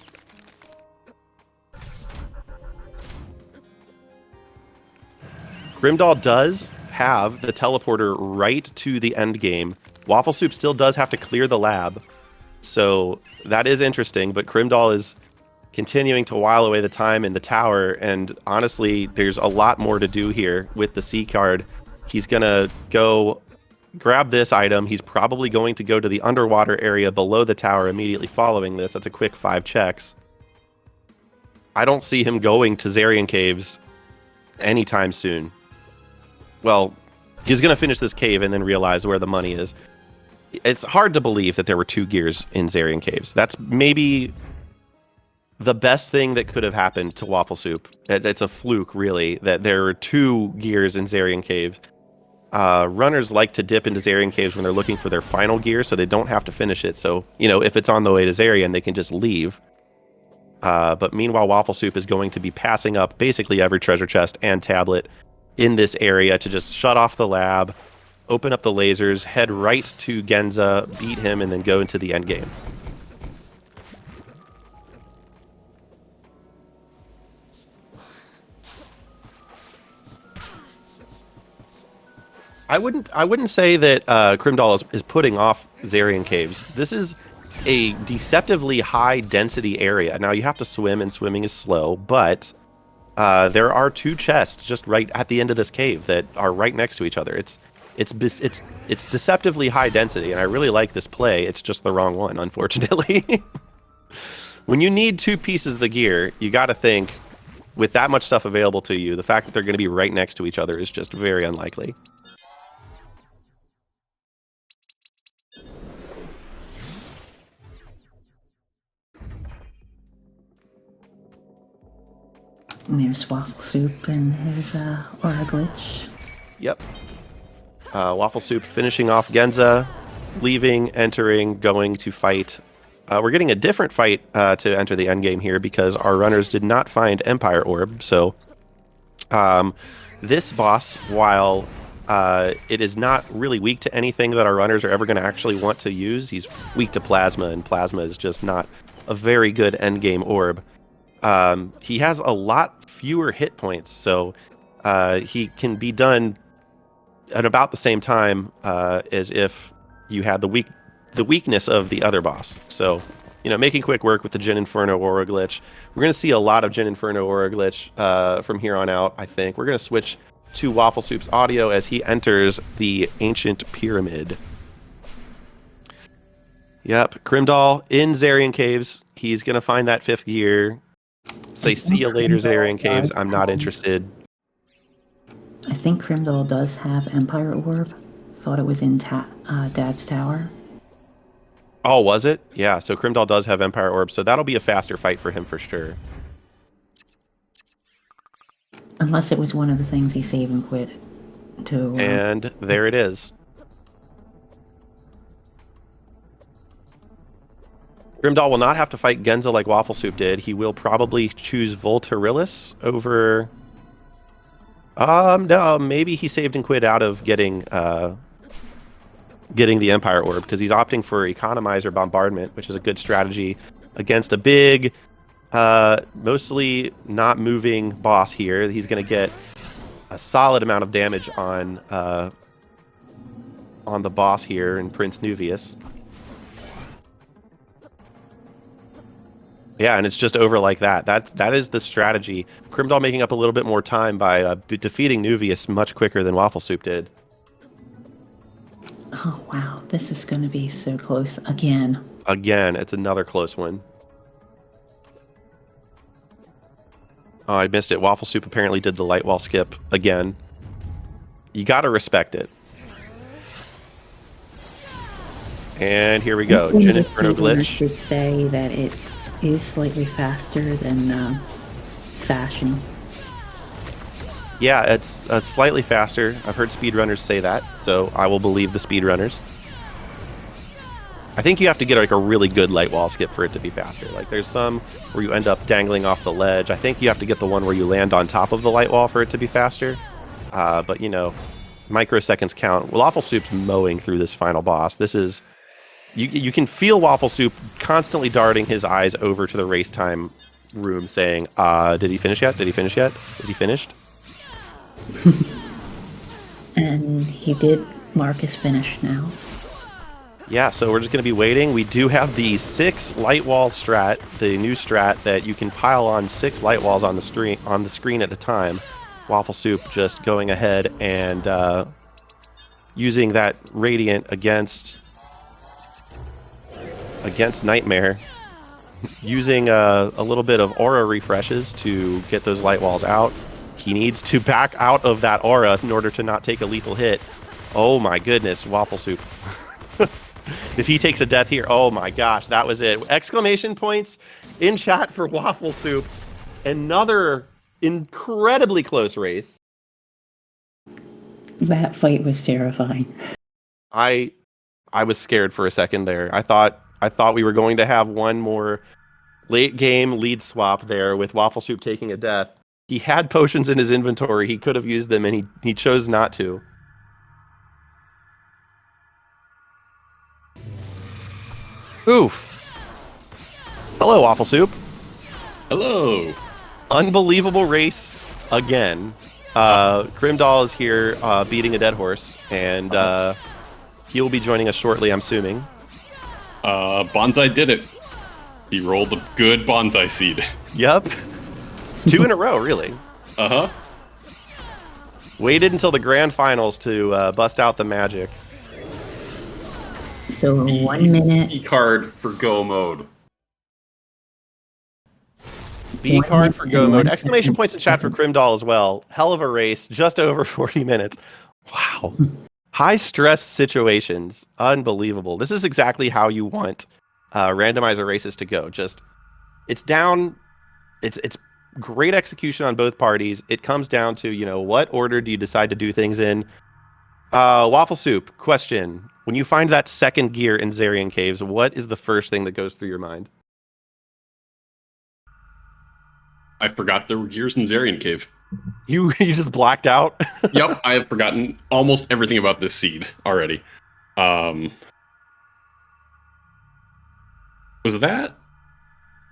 Crimdahl does have the teleporter right to the end game. Waffle Soup still does have to clear the lab. So that is interesting, but Crimdahl is continuing to while away the time in the tower, and honestly, there's a lot more to do here with the C card. He's gonna go grab this item. He's probably going to go to the underwater area below the tower immediately following this. That's a quick 5 checks. I don't see him going to Zarian Caves anytime soon. Well, he's gonna finish this cave and then realize where the money is. It's hard to believe that there were 2 gears in Zarian Caves. That's maybe the best thing that could have happened to Waffle Soup. It's a fluke, really, that there were 2 gears in Zarian Caves. Runners like to dip into Zarian Caves when they're looking for their final gear, so they don't have to finish it. So, you know, if it's on the way to Zarian, they can just leave. But meanwhile, Waffle Soup is going to be passing up basically every treasure chest and tablet in this area to just shut off the lab, open up the lasers, head right to Genza, beat him, and then go into the end game. I wouldn't say that Crimdahl is putting off Zarian Caves. This is a deceptively high density area. Now you have to swim, and swimming is slow, but there are 2 chests just right at the end of this cave that are right next to each other. It's deceptively high density, and I really like this play. It's just the wrong one, unfortunately. When you need 2 pieces of the gear, you got to think, with that much stuff available to you, the fact that they're going to be right next to each other is just very unlikely. And there's Waffle Soup and his aura glitch. Yep. Waffle Soup finishing off Genza, leaving, entering, going to fight. We're getting a different fight to enter the endgame here because our runners did not find Empire Orb. So this boss, while it is not really weak to anything that our runners are ever going to actually want to use, he's weak to Plasma, and Plasma is just not a very good endgame orb. He has a lot fewer hit points, so he can be done at about the same time as if you had the weakness of the other boss. So, you know, making quick work with the Jin Inferno Aura Glitch. We're going to see a lot of Jin Inferno Aura Glitch from here on out, I think. We're going to switch to Waffle Soup's audio as he enters the Ancient Pyramid. Yep, Crimdahl in Zarian Caves. He's going to find that 5th gear. Say, see you later, Zarian Caves. I'm not interested. I think Crimdahl does have Empire Orb. Thought it was in Dad's Tower. Oh, was it? Yeah, so Crimdahl does have Empire Orb, so that'll be a faster fight for him for sure. Unless it was one of the things he saved and quit to... And there it is. Crimdahl will not have to fight Genza like Waffle Soup did. He will probably choose Volturilis over... no, maybe he saved and quit out of getting the Empire Orb, because he's opting for Economizer Bombardment, which is a good strategy against a big, mostly not moving boss here. He's going to get a solid amount of damage on the boss here in Prince Nuvius. Yeah, and it's just over like that. That is the strategy. Crimdahl making up a little bit more time by defeating Nuvius much quicker than Waffle Soup did. Oh, wow. This is going to be so close again. Again, it's another close one. Oh, I missed it. Waffle Soup apparently did the light wall skip again. You got to respect it. And here we go. Jin Inferno Glitch. I should say that it is slightly faster than Sashing. Yeah, it's slightly faster. I've heard speedrunners say that, so I will believe the speedrunners. I think you have to get like a really good light wall skip for it to be faster. Like there's some where you end up dangling off the ledge. I think you have to get the one where you land on top of the light wall for it to be faster. But you know, microseconds count. Waffle Soup's mowing through this final boss. This is you can feel Waffle Soup constantly darting his eyes over to the race time room saying, did he finish yet? Did he finish yet? Is he finished? And he did mark his finish now. Yeah, so we're just going to be waiting. We do have the 6 light wall strat, the new strat that you can pile on 6 light walls on the screen at a time. Waffle Soup just going ahead and using that Radiant against Nightmare, using a little bit of aura refreshes to get those light walls out. He needs to back out of that aura in order to not take a lethal hit. Oh my goodness, Waffle Soup. If he takes a death here, oh my gosh, that was it. Exclamation points in chat for Waffle Soup. Another incredibly close race. That fight was terrifying. I was scared for a second there. I thought we were going to have one more late game lead swap there with Waffle Soup taking a death. He had potions in his inventory. He could have used them, and he chose not to. Oof. Hello, Waffle Soup. Hello. Unbelievable race again. Crimdahl is here beating a dead horse, and he'll be joining us shortly, I'm assuming. Bonsai did it. He rolled a good bonsai seed. Yep. 2 in a row, really. Uh-huh. Waited until the grand finals to bust out the magic. So 1 minute. E card for go mode. B card for go mode. Exclamation points in chat for Crimdahl as well. Hell of a race. Just over 40 minutes. Wow. High stress situations. Unbelievable. This is exactly how you want randomizer races to go. Just, it's down. It's great execution on both parties. It comes down to, you know, what order do you decide to do things in? Waffle Soup, question. When you find that second gear in Zarian Caves, what is the first thing that goes through your mind? I forgot there were gears in Zarian Cave. You just blacked out? Yep, I have forgotten almost everything about this seed already. Was that?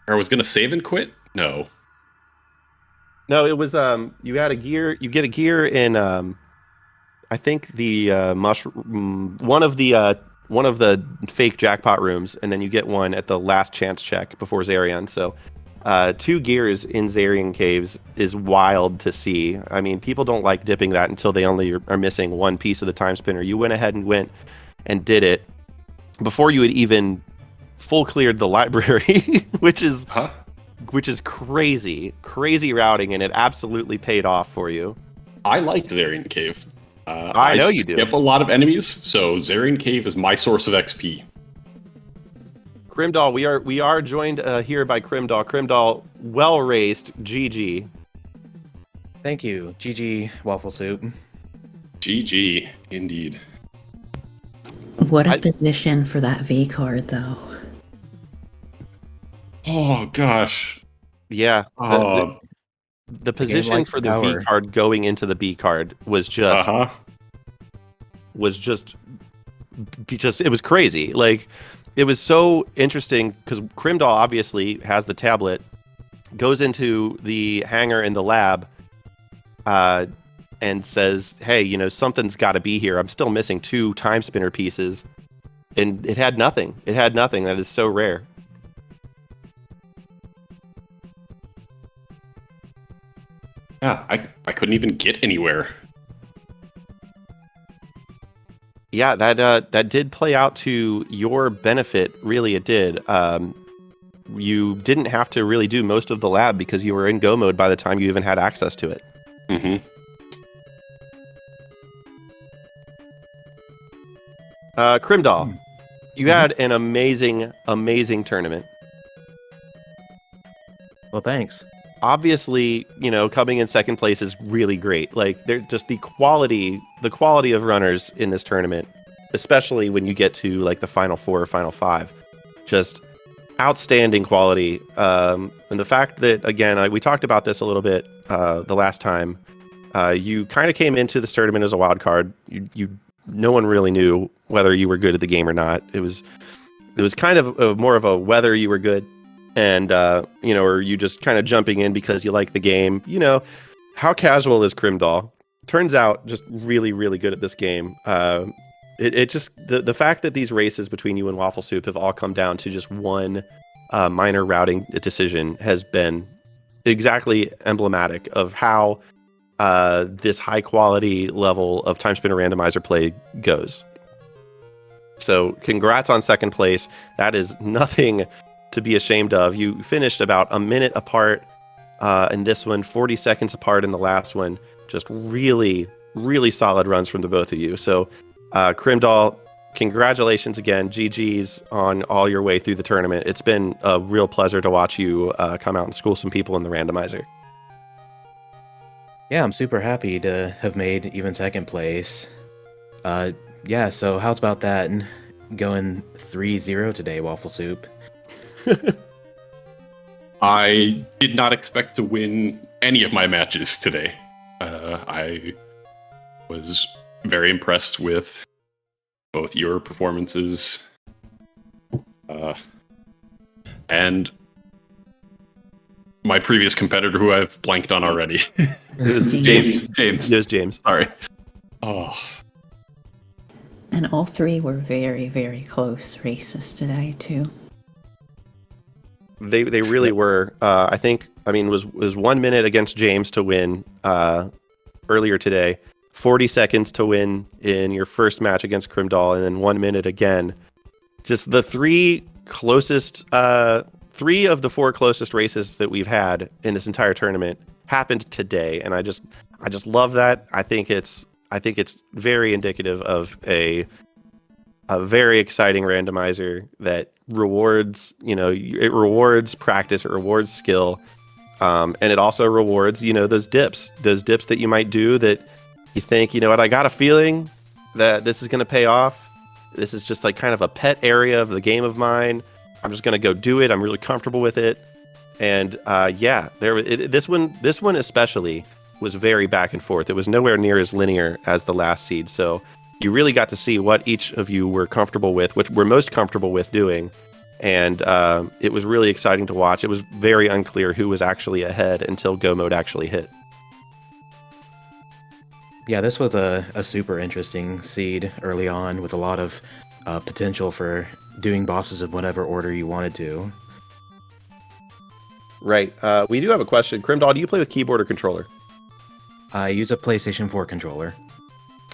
Or I was gonna save and quit? No. No, it was you had a gear. You get a gear in I think the mushroom, one of the fake jackpot rooms, and then you get one at the last chance check before Zarian. So 2 gears in Zarian Caves is wild to see. I mean, people don't like dipping that until they only are missing one piece of the time spinner. You went ahead and went and did it before you had even full cleared the library, which is crazy routing, and it absolutely paid off for you. I like Zarian Cave. I know you do. Skip a lot of enemies, so Zarian Cave is my source of XP. Crimdahl, we are joined here by Crimdahl. Crimdahl, well raised. GG. Thank you. GG, Waffle Soup. GG, indeed. What a position for that V card, though. Oh gosh. Yeah. The position for the V card going into the B card was just it was crazy. Like, it was so interesting because Crimdahl obviously has the tablet, goes into the hangar in the lab, and says, "Hey, you know, something's got to be here. I'm still missing 2 time spinner pieces," and it had nothing. It had nothing. That is so rare. Yeah, I couldn't even get anywhere. Yeah, that did play out to your benefit. Really, it did. You didn't have to really do most of the lab because you were in go mode by the time you even had access to it. Mm-hmm. Crimdahl, you had an amazing tournament. Well, thanks. Obviously, you know, coming in second place is really great. Like, they're just the quality of runners in this tournament especially when you get to like the final 4 or final 5. Just outstanding quality. And the fact that, again, we talked about this a little bit the last time. You kind of came into this tournament as a wild card. No one really knew whether you were good at the game or not. It was kind of more of a whether you were good, and or you just kind of jumping in because you like the game. How casual is Crimdahl? Turns out just really, really good at this game. It just the fact that these races between you and Waffle Soup have all come down to just one minor routing decision has been exactly emblematic of how this high quality level of Timespinner Randomizer play goes. So congrats on second place. That is nothing to be ashamed of. You finished about a minute apart in this one, 40 seconds apart in the last one. Just really, really solid runs from the both of you. So Crimdahl, congratulations again. GG's on all your way through the tournament. It's been a real pleasure to watch you come out and school some people in the randomizer. Yeah, I'm super happy to have made even second place. Yeah, so how's about that? Going 3-0 today, Waffle Soup. I did not expect to win any of my matches today. I was very impressed with both your performances and my previous competitor, who I've blanked on already. It was James. It was James. Sorry. Oh. And all three were very, very close races today, too. They really were. It was 1 minute against James to win earlier today, 40 seconds to win in your first match against Crimdahl, and then 1 minute again. Just the three of the 4 closest races that we've had in this entire tournament happened today, and I just love that. I think it's very indicative of a very exciting randomizer that rewards, it rewards practice, it rewards skill, and it also rewards, those dips that you might do that you think, I got a feeling that this is going to pay off. This is just like kind of a pet area of the game of mine. I'm just going to go do it. I'm really comfortable with it. And this one especially was very back and forth. It was nowhere near as linear as the last seed. So you really got to see what each of you were comfortable with, which we're most comfortable with doing. And it was really exciting to watch. It was very unclear who was actually ahead until Go Mode actually hit. Yeah, this was a super interesting seed early on with a lot of potential for doing bosses in whatever order you wanted to. Right. We do have a question. Crimdahl, do you play with keyboard or controller? I use a PlayStation 4 controller.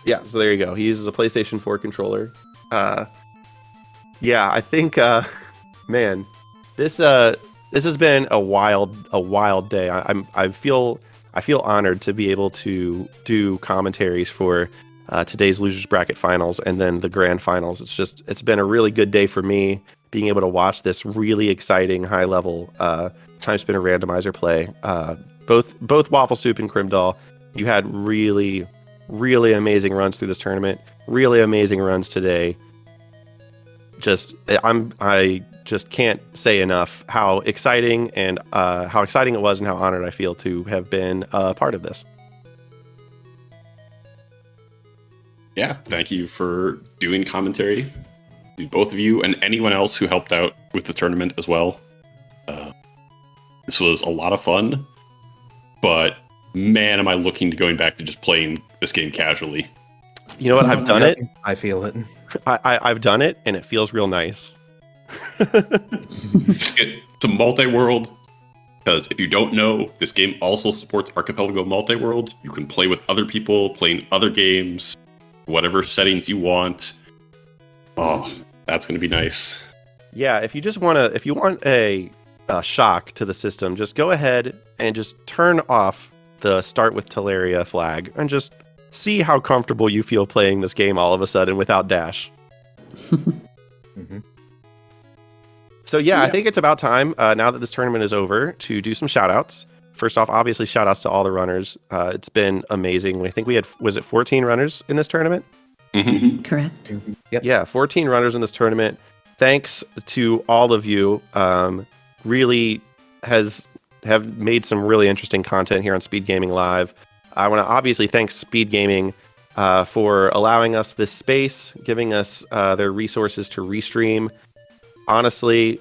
Yeah, so there you go. He uses a PlayStation 4 controller. Yeah, I think, man, this has been a wild day. I feel honored to be able to do commentaries for today's Losers Bracket Finals and then the Grand Finals. It's been a really good day for me being able to watch this really exciting high level Timespinner Randomizer play. Both Waffle Soup and Crimdahl, you had really, really amazing runs through this tournament. Really amazing runs today. I just can't say enough how exciting and how exciting it was and how honored I feel to have been a part of this. Yeah, thank you for doing commentary, to both of you and anyone else who helped out with the tournament as well. This was a lot of fun, but man, am I looking to going back to just playing this game casually. You know what? I've done it. I feel it. I've done it, and it feels real nice. Just get some multi-world, because if you don't know, this game also supports Archipelago multi-world. You can play with other people, playing other games, whatever settings you want. Oh, that's going to be nice. Yeah, if you want a shock to the system, just go ahead and just turn off the Start with Teleria flag and just see how comfortable you feel playing this game all of a sudden without dash. Mm-hmm. So yeah, I think it's about time, now that this tournament is over, to do some shout-outs. First off, obviously, shout-outs to all the runners. It's been amazing. I think we had, was it 14 runners in this tournament? Mhm. correct? Yep. Yeah, 14 runners in this tournament. Thanks to all of you. Really have made some really interesting content here on Speed Gaming Live. I want to obviously thank Speed Gaming for allowing us this space, giving us their resources to restream. Honestly,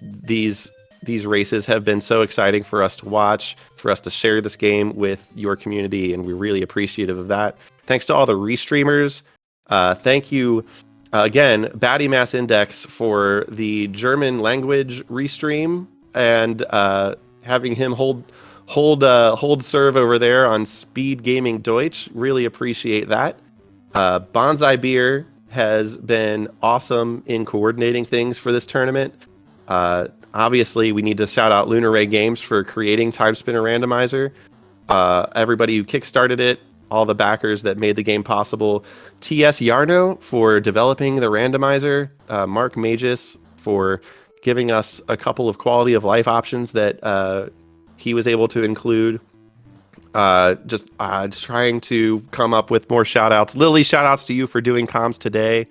these races have been so exciting for us to watch, for us to share this game with your community, and we're really appreciative of that. Thanks to all the restreamers. Thank you again, Batty Mass Index, for the German language restream and having him hold serve over there on Speed Gaming Deutsch. Really appreciate that. Bonsai Beer has been awesome in coordinating things for this tournament. Obviously, we need to shout out Lunar Ray Games for creating Timespinner Randomizer. Everybody who kickstarted it, all the backers that made the game possible. TS Yarno for developing the randomizer. Mark Magis for giving us a couple of quality of life options that he was able to include. Just trying to come up with more shout outs. Lily, shout outs to you for doing comms today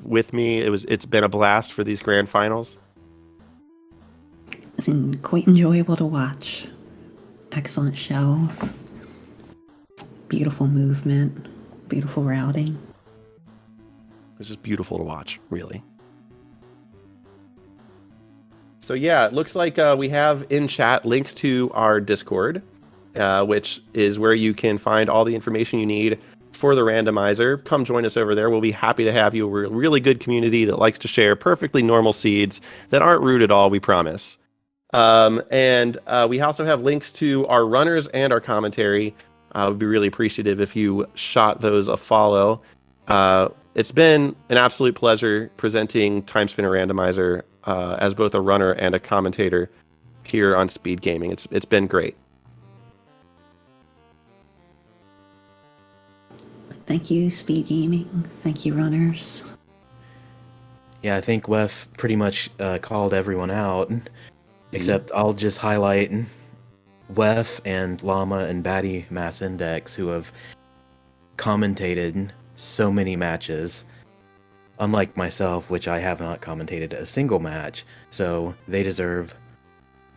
with me. It's been a blast for these grand finals. It's quite enjoyable to watch. Excellent show. Beautiful movement. Beautiful routing. It's just beautiful to watch, really. So yeah, it looks like we have in chat links to our Discord, which is where you can find all the information you need for the randomizer. Come join us over there. We'll be happy to have you. We're a really good community that likes to share perfectly normal seeds that aren't rude at all, we promise. And we also have links to our runners and our commentary. We'd be really appreciative if you shot those a follow. It's been an absolute pleasure presenting Timespinner Randomizer as both a runner and a commentator here on Speed Gaming. It's been great. Thank you, Speed Gaming. Thank you, runners. Yeah, I think Wef pretty much called everyone out, except I'll just highlight Wef and Llama and Batty Mass Index, who have commentated so many matches, unlike myself, which I have not commentated a single match, so they deserve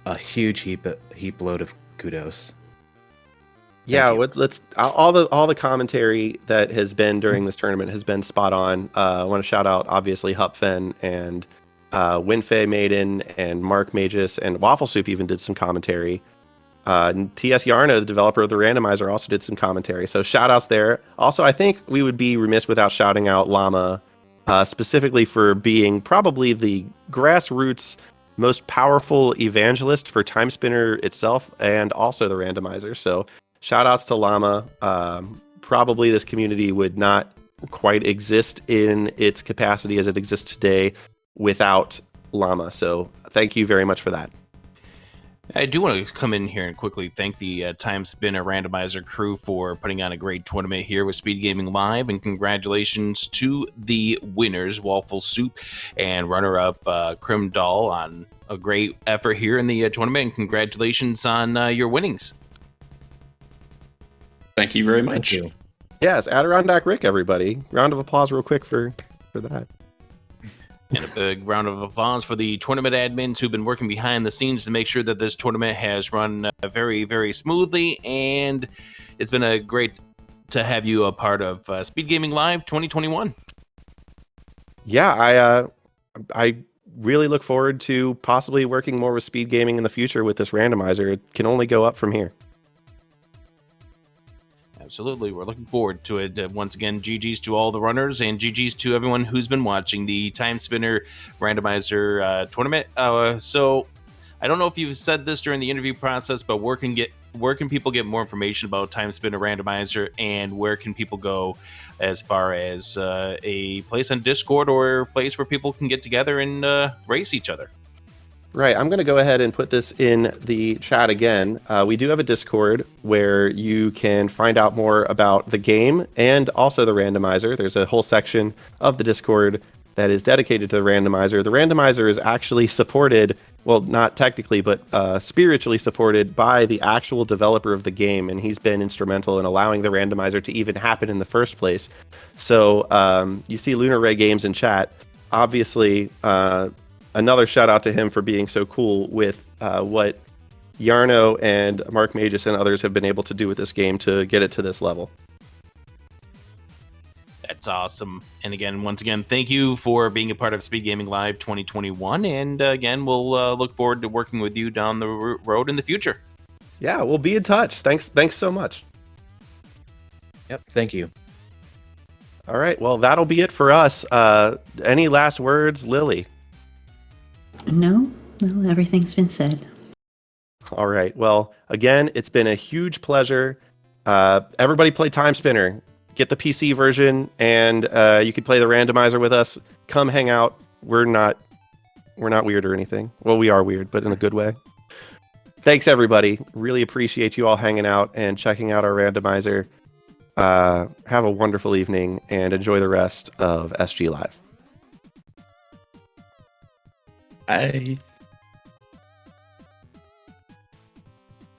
a huge heap load of kudos. Yeah, let's all the commentary that has been during this tournament has been spot on. I want to shout out obviously Hupfen and Winfei Maiden and Mark Magis and wafflesoup even did some commentary. TS Yarno, the developer of the randomizer, also did some commentary. So shout outs there. Also, I think we would be remiss without shouting out Llama, specifically for being probably the grassroots most powerful evangelist for Timespinner itself and also the randomizer. So shout outs to Llama. Probably this community would not quite exist in its capacity as it exists today without Llama. So thank you very much for that. I do want to come in here and quickly thank the Timespinner Randomizer crew for putting on a great tournament here with Speed Gaming Live, and congratulations to the winners, wafflesoup, and runner-up Crimdahl, on a great effort here in the tournament, and congratulations on your winnings. Thank you very much. Thank you. Yes, Adirondack Rick, everybody. Round of applause real quick for that. And a big round of applause for the tournament admins who've been working behind the scenes to make sure that this tournament has run very, very smoothly. And it's been a great to have you a part of Speed Gaming Live 2021. Yeah, I really look forward to possibly working more with Speed Gaming in the future with this randomizer. It can only go up from here. Absolutely. We're looking forward to it. Once again, GG's to all the runners and GG's to everyone who's been watching the Timespinner Randomizer tournament. So I don't know if you've said this during the interview process, but where can people get more information about Timespinner Randomizer, and where can people go as far as a place on Discord or a place where people can get together and race each other? Right, I'm going to go ahead and put this in the chat again. We do have a Discord where you can find out more about the game and also the randomizer. There's a whole section of the Discord that is dedicated to the randomizer. The randomizer is actually supported well, not technically, but spiritually supported by the actual developer of the game, and he's been instrumental in allowing the randomizer to even happen in the first place. So you see Lunar Ray Games in chat. Obviously, another shout out to him for being so cool with what Yarno and Mark Magis and others have been able to do with this game to get it to this level. That's awesome. And again, once again, thank you for being a part of Speed Gaming Live 2021. And again, we'll look forward to working with you down the road in the future. Yeah, we'll be in touch. Thanks so much. Yep, thank you. All right, well, that'll be it for us. Any last words, Lily? No, everything's been said. All right, well, again, it's been a huge pleasure. Everybody play Timespinner. Get the PC version, and you can play the randomizer with us. Come hang out. We're not weird or anything. Well, we are weird, but in a good way. Thanks, everybody. Really appreciate you all hanging out and checking out our randomizer. Have a wonderful evening, and enjoy the rest of SG Live. Bye.